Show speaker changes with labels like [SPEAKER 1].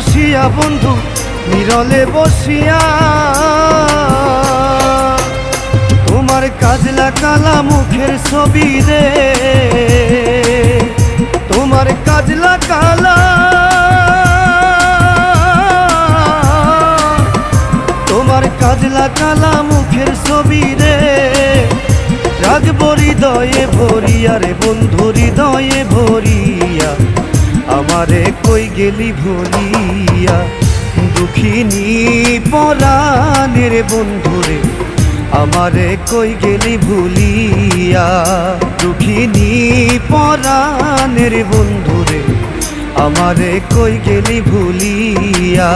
[SPEAKER 1] বসিয়া বন্ধু নিরলে বসিয়া তোমার কাজলা কালা মুখের ছবি রে, তোমার কাজলা কালা, তোমার কাজলা কালা মুখের ছবি রে রাখবো হৃদয়ে ভরিয়া রে বন্ধু হৃদয়ে ভরিয়া, আমারে কই গেলি ভুলিয়া দুঃখিনী পরাণের বন্ধুরে, আমারে কই গেলি ভুলিয়া দুঃখিনী পরাণের বন্ধুরে, আমারে কই গেলি ভুলিয়া।